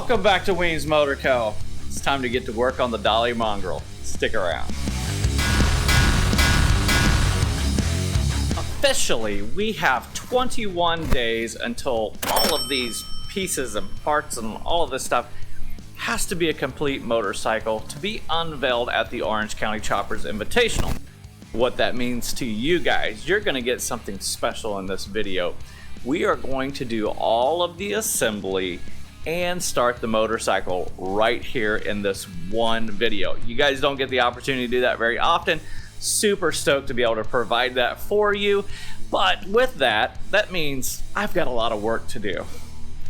Welcome back to Weems Motor Co. It's time to get to work on the Dolly Mongrel. Stick around. Officially, we have 21 days until all of these pieces and parts and all of this stuff has to be a complete motorcycle to be unveiled at the Orange County Choppers Invitational. What that means to you guys, you're going to get something special in this video. We are going to do all of the assembly and start the motorcycle right here in this one video. You guys don't get the opportunity to do that very often. Super stoked to be able to provide that for you. But with that, that means I've got a lot of work to do.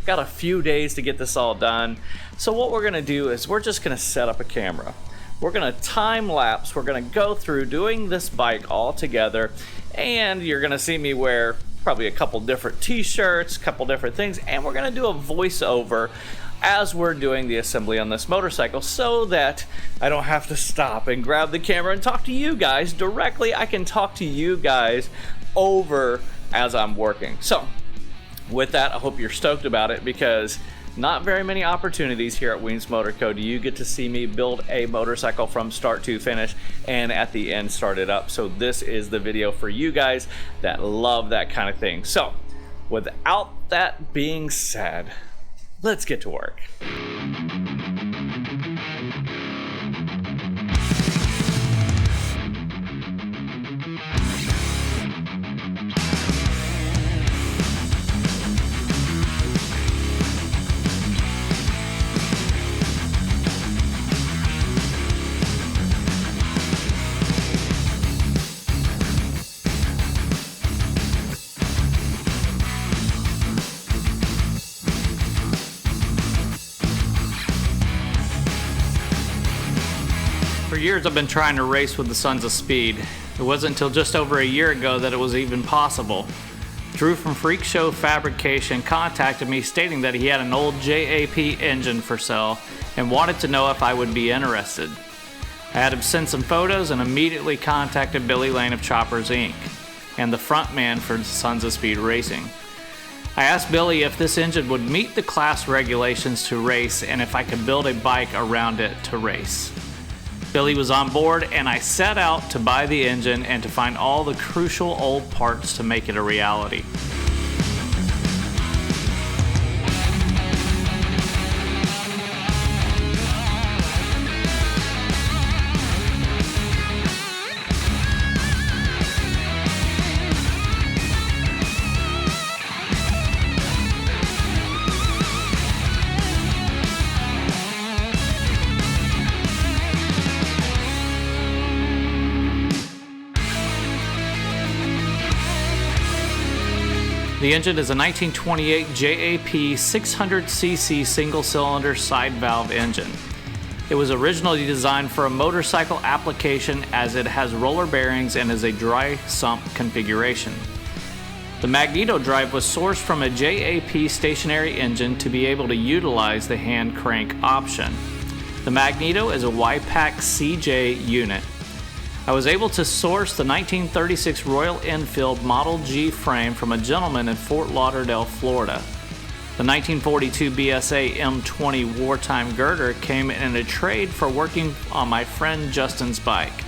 Got a few days to get this all done. So what we're gonna do is we're just gonna set up a camera. We're gonna time lapse. We're gonna go through doing this bike all together, and you're gonna see me wear probably a couple different t-shirts, a couple different things, and we're gonna do a voiceover as we're doing the assembly on this motorcycle so that I don't have to stop and grab the camera and talk to you guys directly. I can talk to you guys over as I'm working. So with that, I hope you're stoked about it, because not very many opportunities here at Weems Motor Co. do you get to see me build a motorcycle from start to finish and at the end start it up. So this is the video for you guys that love that kind of thing. So without that being said, let's get to work. For years I've been trying to race with the Sons of Speed. It wasn't until just over a year ago that it was even possible. Drew from Freak Show Fabrication contacted me stating that he had an old JAP engine for sale and wanted to know if I would be interested. I had him send some photos and immediately contacted Billy Lane of Choppers Inc. and the front man for Sons of Speed Racing. I asked Billy if this engine would meet the class regulations to race and if I could build a bike around it to race. Billy was on board, and I set out to buy the engine and to find all the crucial old parts to make it a reality. The engine is a 1928 JAP 600cc single-cylinder side valve engine. It was originally designed for a motorcycle application as it has roller bearings and is a dry sump configuration. The magneto drive was sourced from a JAP stationary engine to be able to utilize the hand crank option. The magneto is a YPAC CJ unit. I was able to source the 1936 Royal Enfield Model G frame from a gentleman in Fort Lauderdale, Florida. The 1942 BSA M20 wartime girder came in a trade for working on my friend Justin's bike.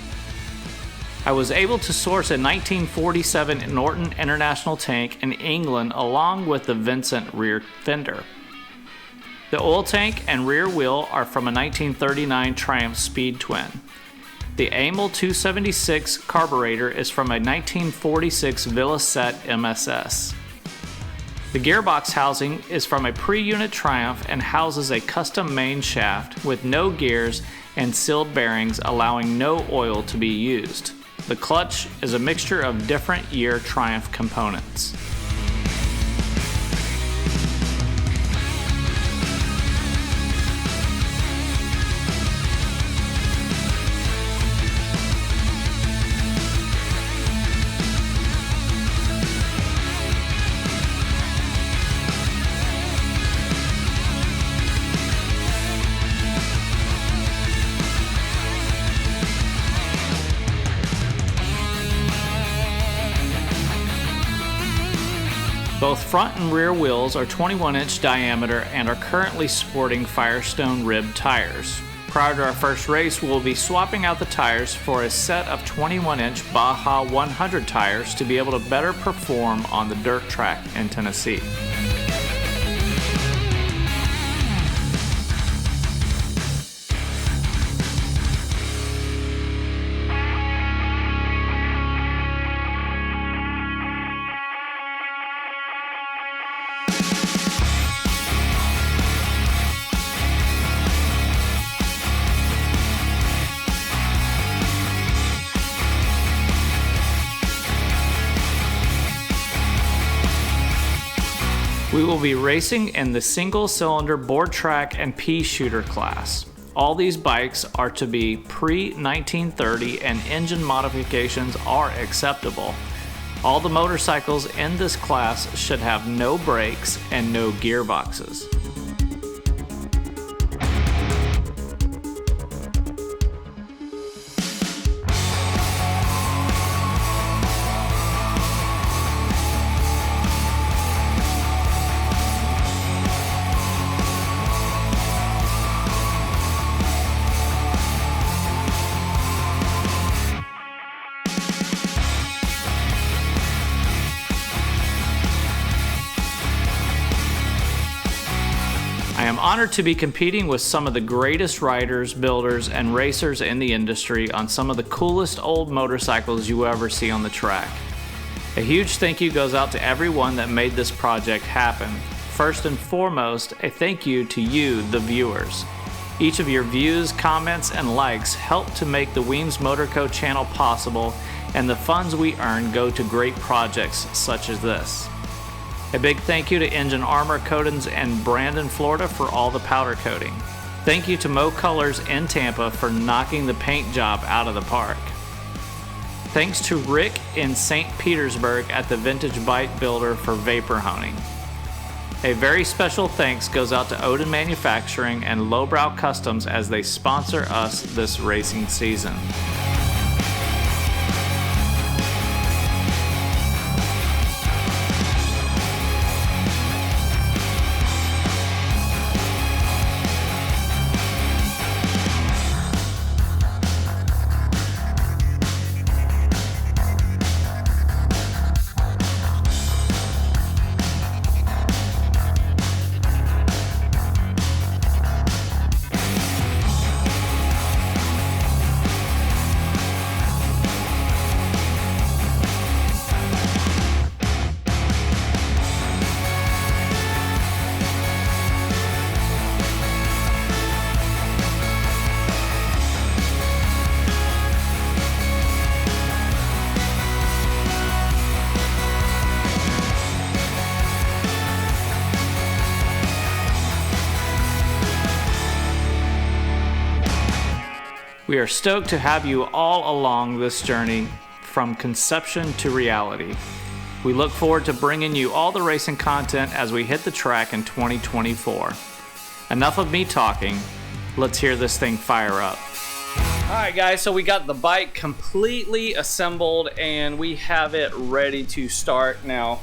I was able to source a 1947 Norton International tank in England along with the Vincent rear fender. The oil tank and rear wheel are from a 1939 Triumph Speed Twin. The Amel 276 carburetor is from a 1946 Villicet MSS. The gearbox housing is from a pre-unit Triumph and houses a custom main shaft with no gears and sealed bearings, allowing no oil to be used. The clutch is a mixture of different year Triumph components. Both front and rear wheels are 21-inch diameter and are currently sporting Firestone ribbed tires. Prior to our first race, we'll be swapping out the tires for a set of 21-inch Baja 100 tires to be able to better perform on the dirt track in Tennessee. We will be racing in the single-cylinder board track and pea shooter class. All these bikes are to be pre-1930 and engine modifications are acceptable. All the motorcycles in this class should have no brakes and no gearboxes. I am honored to be competing with some of the greatest riders, builders, and racers in the industry on some of the coolest old motorcycles you ever see on the track. A huge thank you goes out to everyone that made this project happen. First and foremost, a thank you to you, the viewers. Each of your views, comments, and likes help to make the Weems Motor Co. channel possible, and the funds we earn go to great projects such as this. A big thank you to Engine Armor Coatings in Brandon, Florida for all the powder coating. Thank you to Mo Colors in Tampa for knocking the paint job out of the park. Thanks to Rick in St. Petersburg at the Vintage Bike Builder for vapor honing. A very special thanks goes out to Odin Manufacturing and Lowbrow Customs as they sponsor us this racing season. We are stoked to have you all along this journey from conception to reality. We look forward to bringing you all the racing content as we hit the track in 2024. Enough of me talking. Let's hear this thing fire up. All right, guys, so we got the bike completely assembled and we have it ready to start now.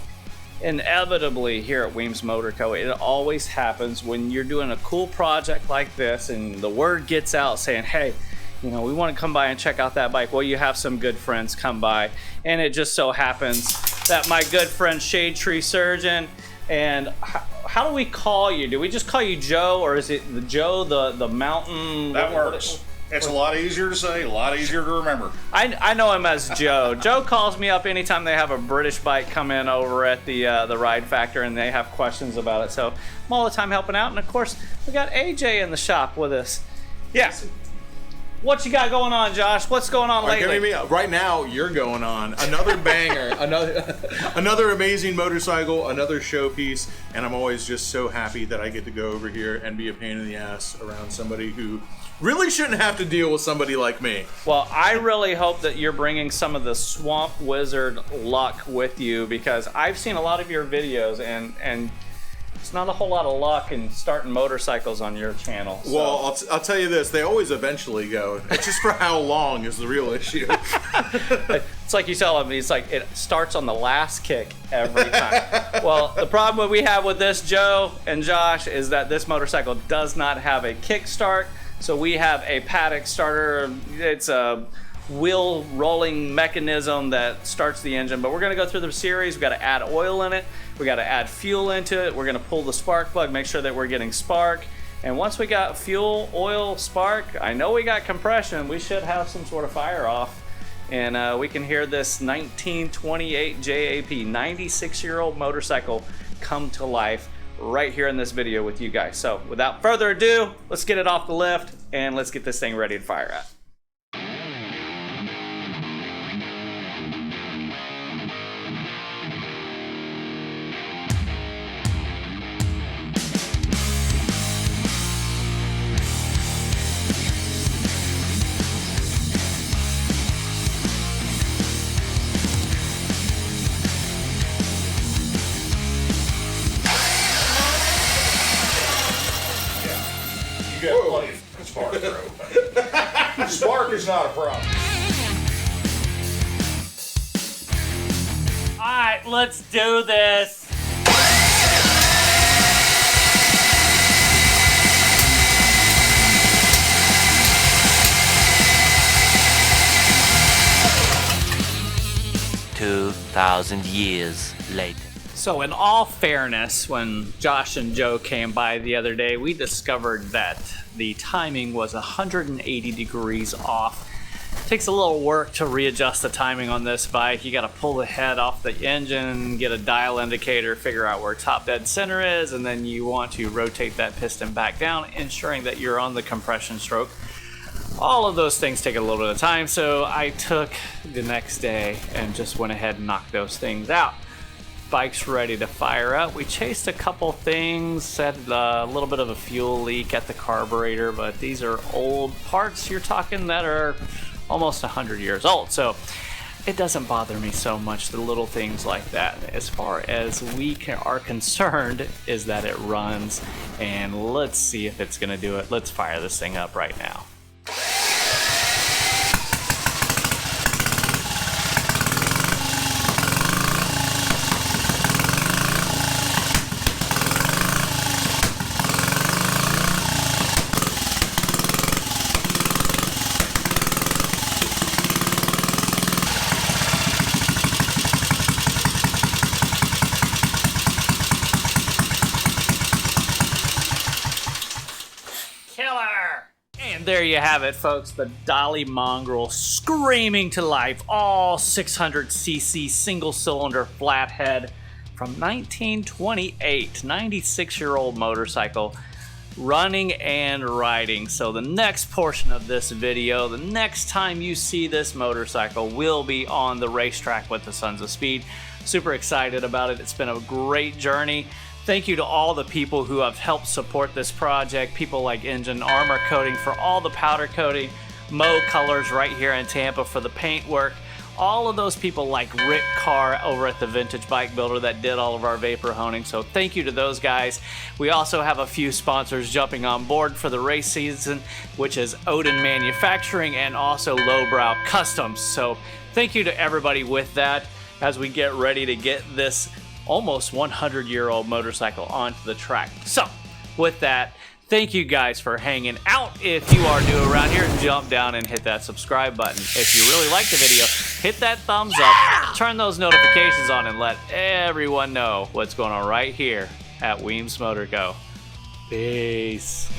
Inevitably here at Weems Motor Co., it always happens when you're doing a cool project like this and the word gets out saying, hey, you know, we want to come by and check out that bike. Well, you have some good friends come by, and it just so happens that my good friend Shade Tree Surgeon, and how do we call you? Do we just call you Joe, or is it the Joe the mountain? That works. It's a lot easier to say, a lot easier to remember. I know him as Joe. Joe calls me up anytime they have a British bike come in over at the Ride Factor and they have questions about it. So I'm all the time helping out, and of course we got AJ in the shop with us. Yeah. What you got going on, Josh? What's going on lately? Right now, you're going on. Another banger, another amazing motorcycle, another showpiece, and I'm always just so happy that I get to go over here and be a pain in the ass around somebody who really shouldn't have to deal with somebody like me. Well, I really hope that you're bringing some of the Swamp Wizard luck with you, because I've seen a lot of your videos, and It's not a whole lot of luck in starting motorcycles on your channel. So. Well, I'll tell you this, they always eventually go. It's just for how long is the real issue. It's like you tell them, it's like it starts on the last kick every time. Well, the problem we have with this, Joe and Josh, is that this motorcycle does not have a kickstart. So we have a paddock starter. It's a wheel rolling mechanism that starts the engine, but we're going to go through the series. We got to add oil in it, we got to add fuel into it, we're going to pull the spark plug, make sure that we're getting spark, and once we got fuel, oil, spark, I know we got compression, we should have some sort of fire off, and we can hear this 1928 JAP 96-year-old motorcycle come to life right here in this video with you guys. So without further ado, let's get it off the lift and let's get this thing ready to fire up. You got plenty of spark, bro. Spark is not a problem. Alright, let's do this. Years later. So in all fairness, when Josh and Joe came by the other day, we discovered that the timing was 180 degrees off. It takes a little work to readjust the timing on this bike. You got to pull the head off the engine, get a dial indicator, figure out where top dead center is, and then you want to rotate that piston back down, ensuring that you're on the compression stroke. All of those things take a little bit of time, so I took the next day and just went ahead and knocked those things out. Bike's ready to fire up. We chased a couple things, had a little bit of a fuel leak at the carburetor, but these are old parts you're talking that are almost 100 years old, so it doesn't bother me so much, the little things like that. As far as we are concerned is that it runs, and let's see if it's gonna do it. Let's fire this thing up right now. And there you have it, folks, the Dolly Mongrel screaming to life, all 600cc single-cylinder flathead from 1928, 96-year-old motorcycle, running and riding. So the next portion of this video, the next time you see this motorcycle, will be on the racetrack with the Sons of Speed. Super excited about it. It's been a great journey. Thank you to all the people who have helped support this project, people like Engine Armor Coating for all the powder coating, Mo Colors right here in Tampa for the paint work, all of those people like Rick Carr over at the Vintage Bike Builder that did all of our vapor honing, so thank you to those guys. We also have a few sponsors jumping on board for the race season, which is Odin Manufacturing and also Lowbrow Customs, so thank you to everybody with that as we get ready to get this almost 100-year-old motorcycle onto the track. So with that, thank you guys for hanging out. If you are new around here, jump down and hit that subscribe button. If you really like the video, hit that thumbs up, turn those notifications on, and let everyone know what's going on right here at Weems Motor Co. Peace.